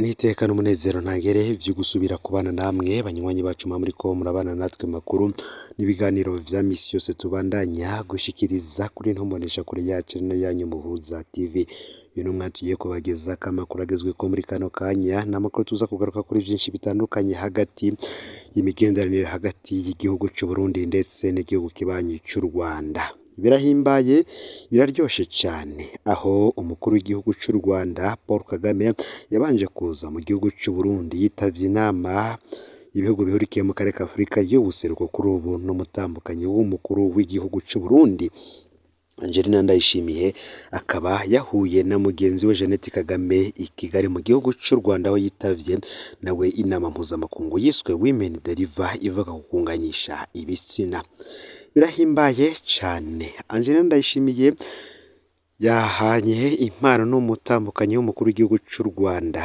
n'iteka n'umunezero ntangere vyo gusubira kubana namwe banywanyi bacu muriko murabana natwe makuru n'ibiganiro vya misi yose tubandanya gushikiriza kuri ntombonesha kure yacu no yanyu Muhuza TV. Uyu numwe tugiye kubageza kamakuru agezweko muri kano kanya n'amakuru tuza kugaruka kuri vyinshi bitandukanye hagati y'imigenderanire hagati y'igihugu c'u Burundi ndetse n'igihugu kibanyi c'u Rwanda. Birahimbaye biraryoshe cyane aho umukuru w'igihugu cy'u Rwanda Paul Kagame yabanje kuza mu gihugu cy'u Burundi yitavye inama ibihugu bihurikiye mu karere ka Afurika y'ubuseruko kuri ubu n'umutambukanyi w'umukuru w'igihugu cy'u Burundi Angelina Ndayishimiye akaba yahuye na mugenzi we Jeannette Kagame i Kigali mu gihugu cy'u Rwanda aho yitavye nawe inama mpuzamakungu yiswe Women Deliver ivuga ku kunganyisha ibitsina. Birahimbaye cyane. Angelina Ndayishimiye yahanye impano n'umutambukanyi w'umukuru w'igihugu cy'u Rwanda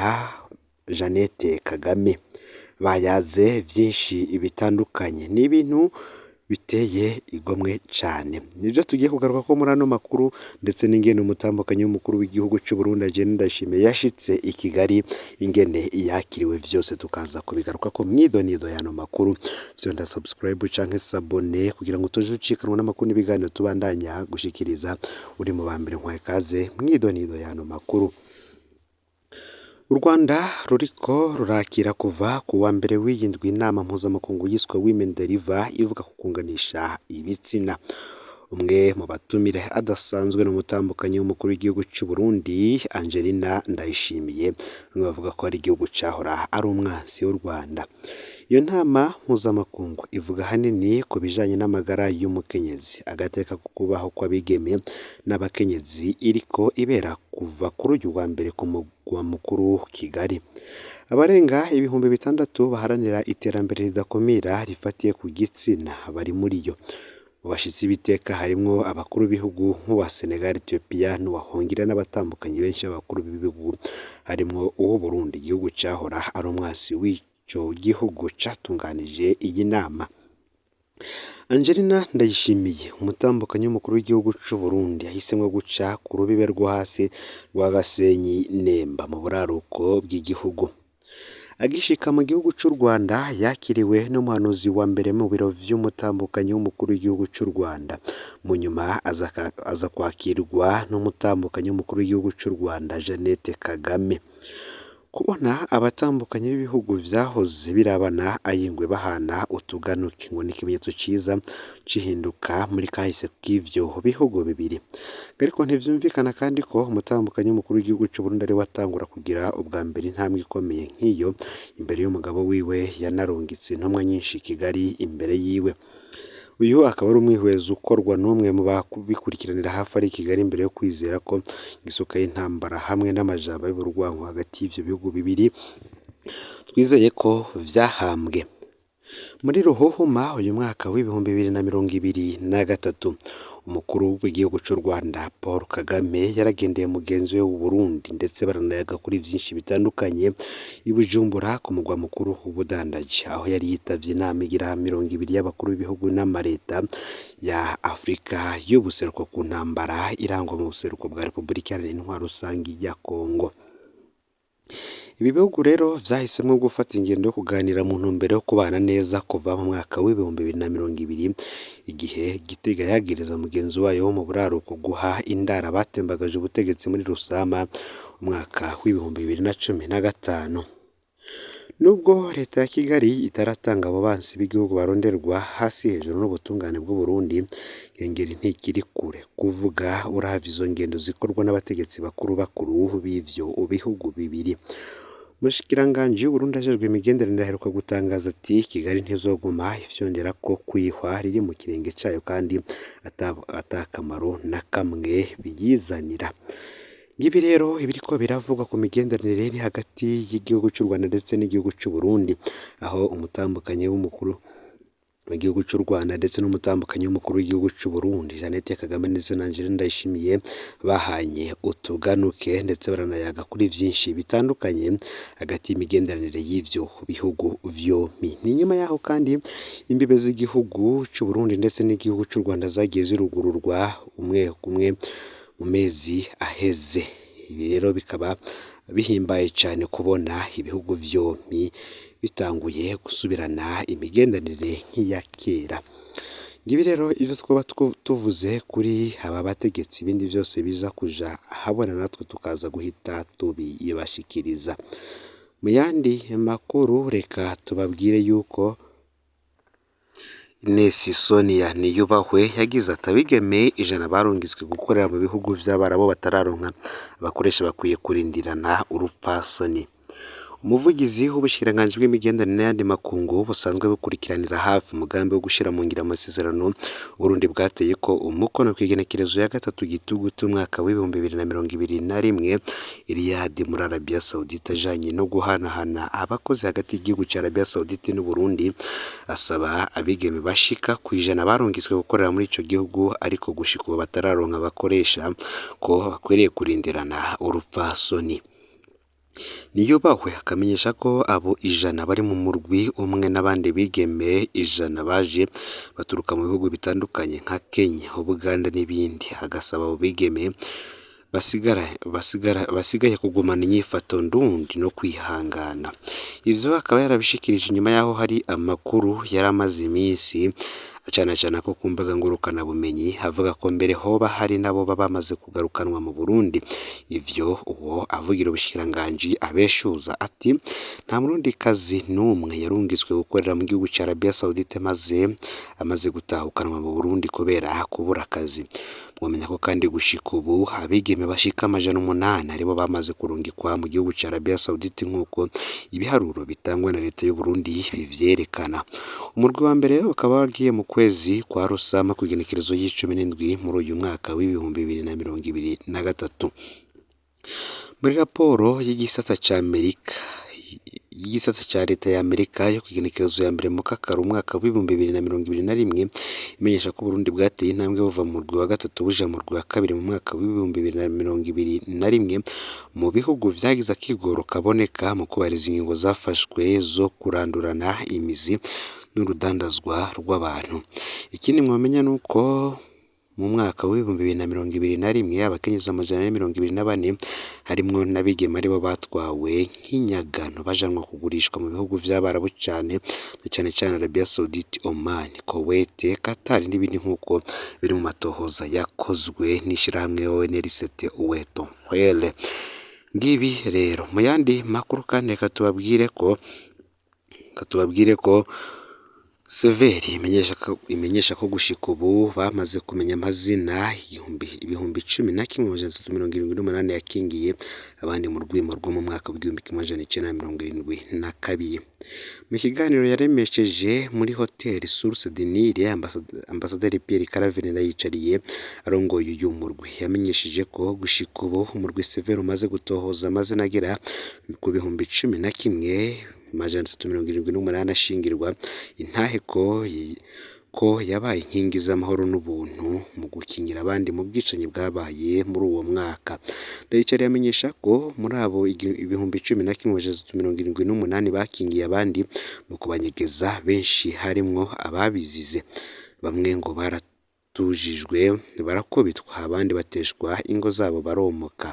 Jeannette Kagame. Bayaze vyinshi bitandukanye n'ibintu biteye igomwe cyane. Nivyo tugiye kugaruka ko muri ano makuru ndetse n'ingene umutambukanyi w'umukuru w'igihugu cy'u Burundi Angelina Ndayishimiye yashitse i Kigali ingene yakiriwe vyose tukaza kubigaruka ko mwidonido y'ano makuru. Vyonda subscribe canke sabone kugira ngo tuje ucikanwa n'amakuru n'ibiganiro tubandanya gushikiriza uri mu bambere nkwaye kaze mwidonido y'ano makuru. U Rwanda ruriko rurakira kuva ku wa mbere w'iyindwi inama mpuzamakungu yiswe Women Deliver ivuga ku kunganisha ibitsina. Umwe mu batumire adasanzwe n'umutambukanyi w'umukuru w'igihugu cy'u Burundi Angelina Ndayishimiye, bamwe bavuga ko ari igihugu cahora ari umwansi w'u Rwanda. Iyo nama mpuzamakungu ivuga hanini ku bijanye n'amagara y'umukenyezi, agateka ko kubaho kw'abigeme n'abakenyezi iriko ibera kuva kuri uyu wa mbere ku mugwa mukuru Kigali. Abarenga ibihumbi 600 baharanira iterambere ridakumira rifatiye ku gitsina bari muri yo. Mu bashitsi biteka harimwo abakuru b'ibihugu nk'uwa Senegal, Ethiopia n'uwa Hongiriya n'abatambukanyi benshi b'abakuru b'ibihugu harimwo uwo Burundi, igihugu cahora ari umwasi w'ico gihugu catunganije iyi nama. Angelina Ndayishimiye umutambukanyi w'umukuru w'igihugu cy'u Burundi yahisemwo guca ku rubibe rwo hasi rwa Gasenyi Nemba mu buraruko bw'igihugu. Agishika mu gihugu cy'u Rwanda yakiriwe n'umuhanuzi wa mbere mu biro vy'umutambukanyi w'umukuru w'igihugu cy'u Rwanda. Mu nyuma aza kwakirwa n'umutambukanyi w'umukuru w'igihugu cy'u Rwanda Jeannette Kagame. Kubona abatambukanyi b'ibihugu vyahoze birabana ayingwe bahana utuganuke ngo n'ikimenyetso ciza cihinduka muri kahise k'ivyo bihugu bibiri. Ariko ntivyumvikana kandi ko umutambukanyi w'umukuru w'igihugu cy'u Burundi ari watangura kugira ubwa mbere intambwe ikomeye nk'iyo imbere y'umugabo wiwe yanarungitse intumwa nyinshi Kigali imbere yiwe. Uyu akaba ari umwihwezo ukorwa n'umwe mu bakubikurikiranira hafi ari Kigali imbere yo kwizera ko isuka y'intambara hamwe n'amajambo y'uburwango hagati y'ivyo bihugu bibiri twizeye ko vyahambwe. Muri Ruhuhuma uyu mwaka w'ibihumbi 2023 umukuru w'igihugu cy'u Rwanda Paul Kagame yaragendeye mugenzi we w'u Burundi ndetse baranayaga kuri vyinshi bitandukanye i Bujumbura ku mugwa mukuru w'ubudandaji, aho yari yitavye inama igira 20 y'abakuru b'ibihugu n'amareta ya Afrika y'ubuseruko ku ntambara irangwa mu buseruko bwa Repubulika Iharanira Intwaro Rusangi ya Kongo. Ibi bihugu rero vyahisemwo gufata ingendo yo kuganira mu ntumbero yo kubana neza kuva mu mwaka w'ibihumbi 2020 igihe Gitega yagereza mugenzi wayo wo mu buraruko guha indara batembagaje ubutegetsi muri Rusama umwaka w'ibihumbi 2015. Nubwo leta ya Kigali itaratanga abo bansi b'igihugu baronderwa hasi hejuru n'ubutungane bw'u Burundi, ingeri ntikiri kure kuvuga uravye izo ngendo zikorwa n'abategetsi bakuru b'ivyo bihugu bibiri. Umushikiranganji w'Uburundi ajejwe imigenderanire aheruka gutangaza ati Kigali ntizoguma ifyondera ko kwihwa riri mu kirenge cayo kandi atakamaro na kamwe biyizanira. Ngibi rero ibiriko biravugwa ku migenderanire iri hagati y'igihugu cy'u Rwanda ndetse n'igihugu cy'u Burundi, aho umutambukanyi w'umukuru w'igihugu cy'u Rwanda ndetse n'umutambukanyi w'umukuru w'igihugu cy'u Burundi Jeannette Kagame ndetse na Angelina Ndayishimiye bahanye utuganuke ndetse baranayaga kuri vyinshi bitandukanye hagati y'imigenderanire y'ivyo bihugu vyompi. Ni nyuma yaho kandi imbibe z'igihugu cy'u Burundi ndetse n'igihugu cy'u Rwanda zagiye zirugururwa umwe kumwe mu mezi aheze. Ibi rero bikaba bihimbaye cyane kubona ibihugu vyompi bitanguye gusubirana imigenderanire nk'iya kera. Ngibi rero ivyo twaba tuvuze kuri aba bategetsi, ibindi vyose biza kuja ahabona natwe tukaza guhita tubibashikiriza. Mu yandi makuru reka tubabwire yuko Ines Sonia Niyubahwe yagize ati abigeme 100 barungitswe gukorera mu bihugu vy'Abarabo batararonka abakoresha bakwiye kurindirana urupfasoni. Umuvugizi w'ubushikiranganji bw'imigenderanire n'ayandi makungu busanzwe bukurikiranira hafi umugambi wo gushira mu ngira amasezerano Burundi bwateye ko umukono kw'igenekerezo ya 3 Gitugutu umwaka w'ibihumbi 2021 Riyad muri Arabia Saudite ajanye no guhanahana abakozi hagati y'igihugu ca Arabia Saudite n'u Burundi, asaba abigeme bashika kwijana barungitswe gukorera muri ico gihugu ariko gushika ubu batararonka abakoresha ko bakwiriye kurindirana urupfasoni. Niyubahwe akamenyesha ko abo 100 bari mu murwi umwe n'abandi bigeme 100 baje baturuka mu bihugu bitandukanye nka Kenya, Uganda n'ibindi, agasaba abo bigeme basigaye kugumana inyifato ndundi no kwihangana. Ivyo akaba yarabishikirije inyuma yaho hari amakuru yaramaze iminsi acana ko ku mbaga ngurukana bumenyi havuga ko mbere hoba hari nabo bamaze kugarukanwa mu Burundi. Ivyo uwo avugira ubushikiranganji abeshuza ati nta murundi kazi n'umwe yarungitswe gukorera mu gihugu ca Arabia Saudite amaze gutahukanwa mu Burundi kubera kubura akazi. Mwamenya ko kandi gushika ubu abigeme bashika 108 aribo bamaze kurungikwa mu gihugu ca Arabia Saudite nk'uko ibiharuro bitangwa na leta y'u Burundi bivyerekana. Umurwi wa mbere ukaba wagiye mu kwezi kwa Rusama ku igenekerezo y'17 muri uyu mwaka w'ibihumbi 2023. Muri raporo y'igisata ca leta ya Amerika yo kugenekerezo ya mbere mu Kakaro umwaka w'ibihumbi 2021 imenyesha ko Burundi bwateye intambwe buva mu murwi wa gatatu buja mu murwi wa kabiri mu mwaka w'ibihumbi 2021 mu bihugu vyagize akigoro kaboneka mu kubahiriza ingingo zafashwe zo kurandurana imizi n'urudandazwa rw'abantu. Ikindi mwamenya nuko mu mwaka w'ibihumbi 2021 abakenyezi 124 harimwo n'abigeme aribo batwawe nk'inyagano bajanwa kugurishwa mu bihugu vy'Abarabu cane Arabia Saudite, Oman, Kuwait, Qatar n'ibindi nk'uko biri mu matohoza yakozwe n'ishirahamwe ONLCT Uweto Hwele. Ngibi rero mu yandi makuru kandi katubabwire ko Severi imenyesha ko gushika ubu bamaze kumenya amazina ibihumbi 11,378 yakingiye abandi mu rwimo rwo mu mwaka w'1972. Mu kiganiro yaremesheje muri Hotel Source du Nil, Ambasaderi Pierre Claver Ndayicariye arongoye uyu murwi yamenyesheje ko gushika ubu umurwi Severi umaze gutohoza amazina agera ku bihumbi 11,378 ashingirwa intahe ko yabaye inkingi z'amahoro n'ubuntu mu gukingira abandi mu bwicanyi bwabaye muri uwo mwaka. Ndayicariye amenyesha ko muri abo ibihumbi 11,378 bakingiye abandi mu kubanyegeza benshi harimwo ababizize, bamwe ngo baratujijwe barakubitwa abandi bateshwa ingo zabo baromoka.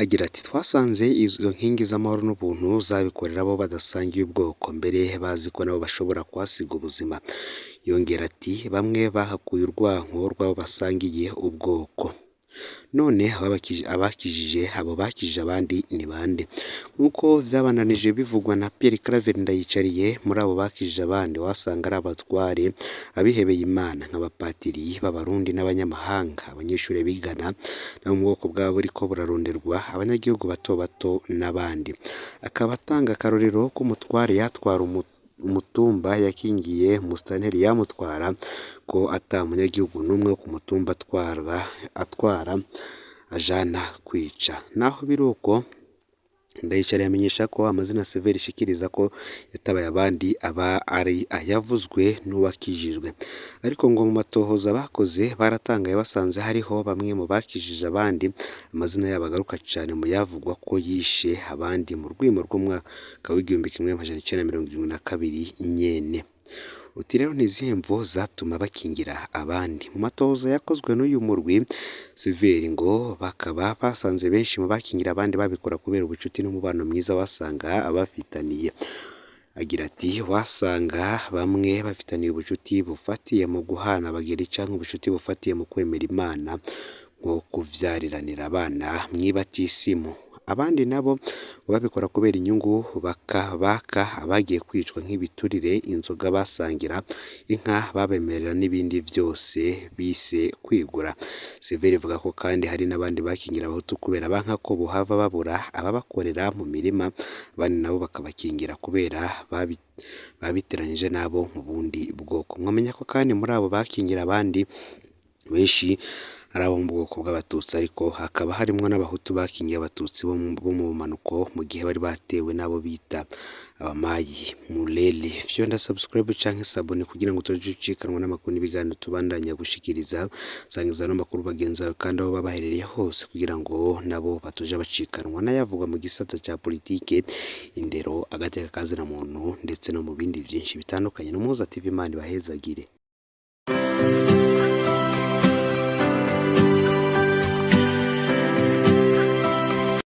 Agira ati twasanze izo nkingi z'amahoro n'ubuntu zabikorera abo badasangiye ubwoko, mbere bazi ko nabo bashobora kwasiga ubuzima. Yongera ati bamwe bahakuye urwanko rw'abo basangiye ubwoko. None abakijije abandi ni bande? Nkuko vyabananije bivugwa na Pierre Claver Ndayicariye, muri abo bakijije abandi wasanga ari abatware abihebeye Imana nk'abapatiri b'abarundi n'abanyamahanga, abanyeshuri bigana no mu bwoko bwabo buriko buraronderwa, abanyagihugu bato n'abandi. Akaba atanga akarorero ko umutware yatwara umutumba yakingiye musitanteri yamutwara ko ata munyagihugu n'umwe wo ku mutumba atwara ajana kwica. Naho biruko Ndayicariye amenyesha ko amazina Severi ishikiriza ko yatabaye abandi aba ari ayavuzwe n'uwakijijwe, ariko ngo mu matohoza bakoze baratangaye basanze hariho bamwe mu bakijije abandi amazina yabo agaruka cane mu yavugwa ko yishe abandi mu rwimo rw'umwaka w'1972 nyene. uti rero n'izihe mvo zatuma bakingira abandi. Mu matohoza yakozwe n'uyu murwi Siveri ngo bakaba basanze benshi mu bakingira abandi babikora kubera ubucuti n'umubano mwiza wasanga abafitaniye. Agira ati wasanga bamwe bafitaniye ubucuti bufatiye mu guhana abageni canke ubucuti bufatiye mu kwemera Imana nko kuvyariranira abana mw'ibatisimu. Abandi nabo babikora kubera inyungu baka abagiye kwicwa nk'ibiturire, inzoga basangira, inka babemerera n'ibindi vyose bise kwigura. Siveri ivuga ko kandi hari n'abandi bakingira abahutu kubera banka ko bohava babura ababakorera mu mirima, abandi nabo bakabakingira kubera babiteranije nabo mu bundi bwoko. Mwamenya ko kandi muri abo bakingira abandi benshi ari abo mu bwoko bw'abatutsi, ariko hakaba harimwo n'abahutu bakingiye abatutsi bo mu bumanuko mu gihe bari batewe n'abo bita abamayi Murele. Fyonda subscribe canke sabone kugira ngo tuje ucikanwa n'amakuru n'ibiganiro tubandanya gushikiriza, sangiza no makuru bagenza kandi aho babaherereye hose kugira ngo nabo batuje bacikanwa n'ayavugwa mu gisata ca politike, indero, agateka kazina muntu ndetse no mu bindi vyinshi bitandukanye. N'umuhuza TV Imana ibahezagire.